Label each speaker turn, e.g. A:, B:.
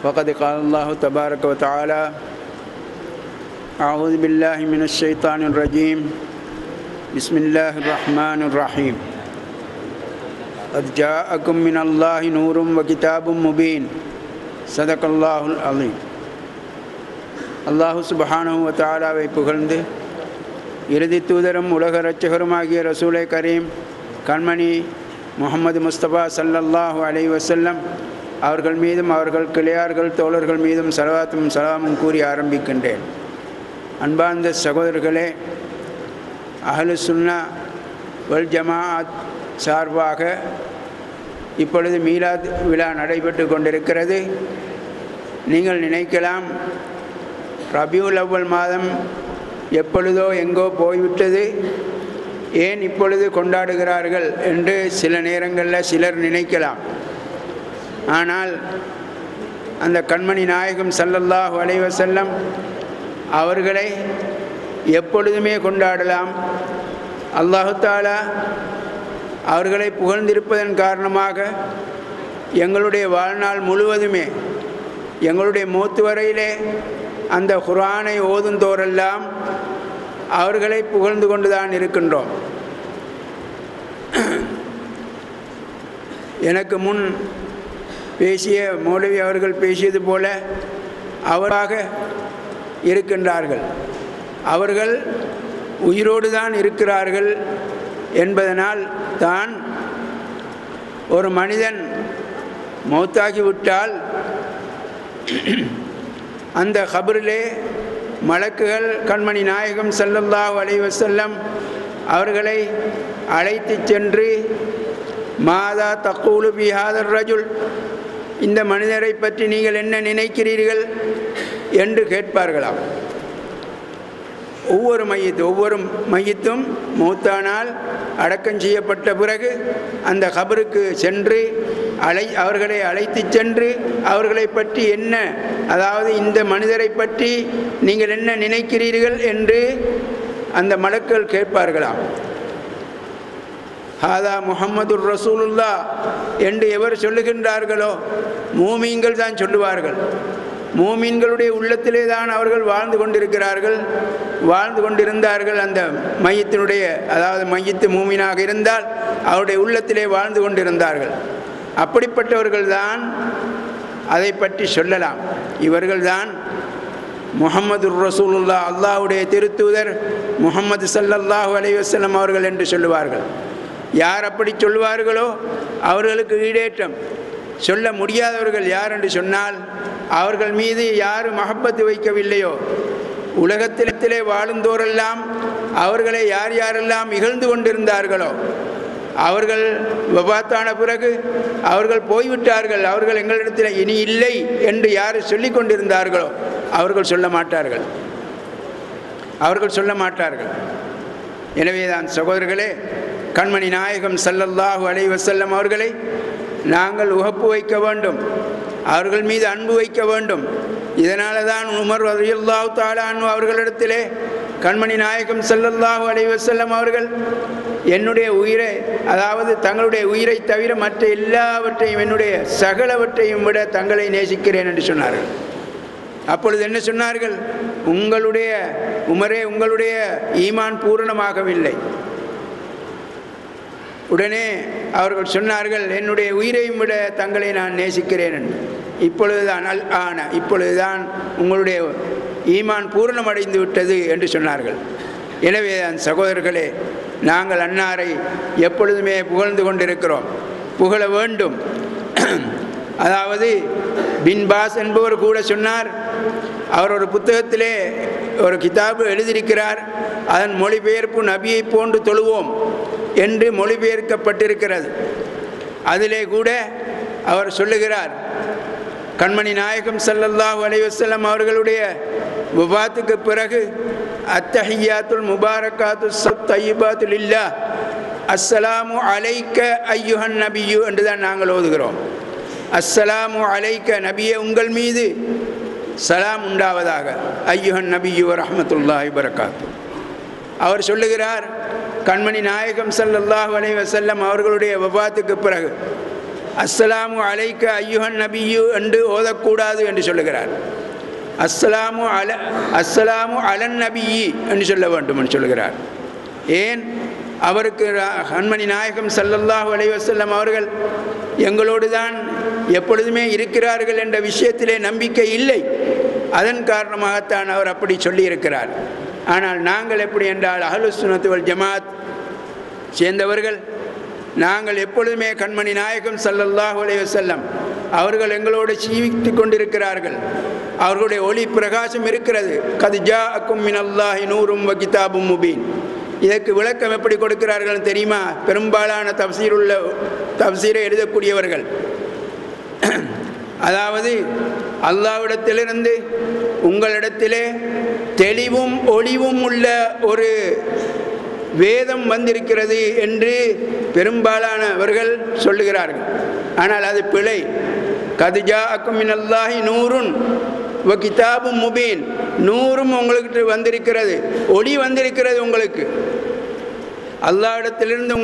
A: وقد قال الله تبارك وتعالى أعوذ بالله من الشيطان الرجيم بسم الله الرحمن الرحيم قد جاءكم من الله نور وكتاب مبين صدق الله العظيم. அல்லாஹு சுப்ஹானஹு வ தஆலாவை புகழ்ந்து இறுதி தூதரும் உலக இரட்சகருமாகிய ரசூலே கரீம் கண்மணி முஹம்மது முஸ்தபா ஸல்லல்லாஹு அலைஹி வஸல்லம் அவர்கள் மீதும் அவர்கள் கிளையார்கள் தோழர்கள் மீதும் ஸலவாத்தும் ஸலாமும் கூறி ஆரம்பிக்கின்றேன். அன்பார்ந்த சகோதரர்களே, அஹ்லு சுன்னா வல் ஜமாஅத் சார்பாக இப்பொழுது மீலாத் விழா நடைபெற்று கொண்டிருக்கிறது. நீங்கள் நினைக்கலாம், ரபியுல் அவ்வல் மாதம் எப்பொழுதோ எங்கோ போய்விட்டது, ஏன் இப்பொழுது கொண்டாடுகிறார்கள் என்று சில நேரங்களில் சிலர் நினைக்கலாம். ஆனால் அந்த கண்மணி நாயகம் ஸல்லல்லாஹு அலைஹி வஸல்லம் அவர்களை எப்பொழுதுமே கொண்டாடலாம். அல்லாஹு தஆலா அவர்களை புகழ்ந்திருப்பதன் காரணமாக எங்களுடைய வாழ்நாள் முழுவதுமே, எங்களுடைய மௌத்து வரையிலே அந்த குர்ஆனை ஓதுந்தோரெல்லாம் அவர்களை புகழ்ந்து கொண்டுதான் இருக்கின்றோம். எனக்கு முன் பேசிய மௌலவி அவர்கள் பேசியது போல அவராக இருக்கின்றார்கள். அவர்கள் உயிரோடு தான் இருக்கிறார்கள் என்பதனால் தான் ஒரு மனிதன் மௌத்தாகிவிட்டால் அந்த கபரிலே மலக்குகள் கண்மணி நாயகம் ஸல்லல்லாஹு அலைஹி வஸல்லம் அவர்களை அழைத்து சென்று மாதா தக்கூலு பி ஹாதர் ரஜுல், இந்த மனிதரை பற்றி நீங்கள் என்ன நினைக்கிறீர்கள் என்று கேட்பார்களாம். ஒவ்வொரு மையத்தும் மௌத்தானால் அடக்கம் செய்யப்பட்ட பிறகு அந்த கபருக்கு சென்று அவர்களை அழைத்து சென்று அவர்களை பற்றி என்ன, அதாவது இந்த மனிதரை பற்றி நீங்கள் என்ன நினைக்கிறீர்கள் என்று அந்த மலக்குகள் கேட்பார்களாம். ஹாதா முஹம்மதுர் ரசூலுல்லாஹ் என்று எவர் சொல்லுகின்றார்களோ மூமீன்கள் தான் சொல்லுவார்கள். மூமீன்களுடைய உள்ளத்திலே தான் அவர்கள் வாழ்ந்து கொண்டிருந்தார்கள். அந்த மையத்தினுடைய, அதாவது மையத்து மூமீனாக இருந்தால் அவருடைய உள்ளத்திலே வாழ்ந்து கொண்டிருந்தார்கள். அப்படிப்பட்டவர்கள் தான் அதை பற்றி சொல்லலாம். இவர்கள் தான் முஹம்மதுர் ரசூலுல்லாஹ், அல்லாஹ்வுடைய திருத்தூதர் முஹம்மது ஸல்லல்லாஹு அலைஹி வஸல்லம் அவர்கள் என்று சொல்லுவார்கள். யார் அப்படி சொல்வார்களோ அவர்களுக்கு ஈடேற்றம். சொல்ல முடியாதவர்கள் யார் என்று சொன்னால், அவர்கள் மீது யார் மஹப்பத்து வைக்கவில்லையோ, உலகத்திலே வாழுந்தோரெல்லாம் அவர்களை யார் யாரெல்லாம் இகழ்ந்து கொண்டிருந்தார்களோ, அவர்கள் வபாத்தான பிறகு அவர்கள் போய்விட்டார்கள், அவர்கள் எங்களிடத்தில் இனி இல்லை என்று யார் சொல்லி கொண்டிருந்தார்களோ அவர்கள் சொல்ல மாட்டார்கள். எனவே தான் சகோதரர்களே, கண்மணி நாயகம் ஸல்லல்லாஹு அலைஹி வஸல்லம் அவர்களை நாங்கள் உகப்பு வைக்க வேண்டும், அவர்கள் மீது அன்பு வைக்க வேண்டும். இதனால தான் உமர் ரலியல்லாஹு தஆலா அன்ஹு அவர்களிடத்திலே கண்மணி நாயகம் ஸல்லல்லாஹு அலைஹி வஸல்லம் அவர்கள் என்னுடைய உயிரை, அதாவது தங்களுடைய உயிரை தவிர மற்ற எல்லாவற்றையும், என்னுடைய சகலவற்றையும் விட தங்களை நேசிக்கிறேன் என்று சொன்னார்கள். அப்பொழுது என்ன சொன்னார்கள்? உங்களுடைய உமரே, உங்களுடைய ஈமான் பூரணமாகவில்லை. உடனே அவர்கள் சொன்னார்கள், என்னுடைய உயிரையும் விட தங்களை நான் நேசிக்கிறேன் என்று. இப்பொழுதுதான் உங்களுடைய ஈமான் பூரணமடைந்து விட்டது என்று சொன்னார்கள். எனவே தான் சகோதரர்களே, நாங்கள் அன்னாரை எப்பொழுதுமே புகழ்ந்து கொண்டிருக்கிறோம், புகழ வேண்டும். அதாவது பின் பாஸ் என்பவர் கூட சொன்னார், அவர் ஒரு புத்தகத்திலே ஒரு கிதாபு எழுதியிருக்கிறார், அதன் மொழிபெயர்ப்பு நபியை போன்று தொழுவோம் என்று மொழிபெயர்க்கப்பட்டிருக்கிறது. அதிலே கூட அவர் சொல்லுகிறார், கண்மணி நாயகம் ஸல்லல்லாஹு அலைஹி வஸல்லம் அவர்களுடைய வஃபாத்துக்கு பிறகு அத்தஹியாத்துல் முபாரகாத்து ஸய்யிபாத்து லில்லாஹ் அஸ்ஸலாமு அலைக்க ஐயுஹன் நபியு என்று தான் நாங்கள் ஓதுகிறோம். அஸ்ஸலாமு அலைக்க, நபியே உங்கள் மீது சலாம் உண்டாவதாக, ஐயுஹன் நபியு ரஹ்மத்துல்லாஹி பரக்காத்து. அவர் சொல்லுகிறார், கண்மணி நாயகம் ஸல்லல்லாஹு அலைஹி வஸல்லம் அவர்களுடைய வஃபாத்துக்கு பிறகு அஸ்ஸலாமு அலைக்க ஐயுஹன் நபியு என்று ஓதக்கூடாது என்று சொல்லுகிறார். அஸ்ஸலாமு அலன் நபியி என்று சொல்ல வேண்டும் என்று சொல்லுகிறார். ஏன்? அவருக்கு கண்மணி நாயகம் ஸல்லல்லாஹு அலைஹி வஸல்லம் அவர்கள் எங்களோடு தான் எப்பொழுதுமே இருக்கிறார்கள் என்ற விஷயத்திலே நம்பிக்கை இல்லை. அதன் காரணமாகத்தான் அவர் அப்படி சொல்லியிருக்கிறார். ஆனால் நாங்கள் எப்படி என்றால் அஹ்லுஸ் சுன்னத் வல் ஜமாத் சேர்ந்தவர்கள் நாங்கள் எப்பொழுதுமே கண்மணி நாயகம் ஸல்லல்லாஹு அலைஹி வஸல்லம் அவர்கள் எங்களோடு ஜீவித்து கொண்டிருக்கிறார்கள். அவர்களுடைய ஒளி பிரகாசம் இருக்கிறது. கத் ஜாஅக்கும் மினல்லாஹி நூரும் வ கிதாபும் முபீன். இதற்கு விளக்கம் எப்படி கொடுக்கிறார்கள் தெரியுமா? பெரும்பாலான தஃசீரை எழுதக்கூடியவர்கள், அதாவது அல்லாஹ்விடத்திலிருந்து உங்களிடத்திலே தெளிவும் ஒளிவும் உள்ள ஒரு வேதம் வந்திருக்கிறது என்று பெரும்பாலானவர்கள் சொல்லுகிறார்கள். ஆனால் அது பிழை. கத் ஜாஅக்கும் மினல்லாஹி நூருன் வ கிதாபும் முபீன். நூறும் உங்களுக்கு வந்திருக்கிறது, ஒளி வந்திருக்கிறது. உங்களுக்கு அல்லாஹ்விடத்திலிருந்து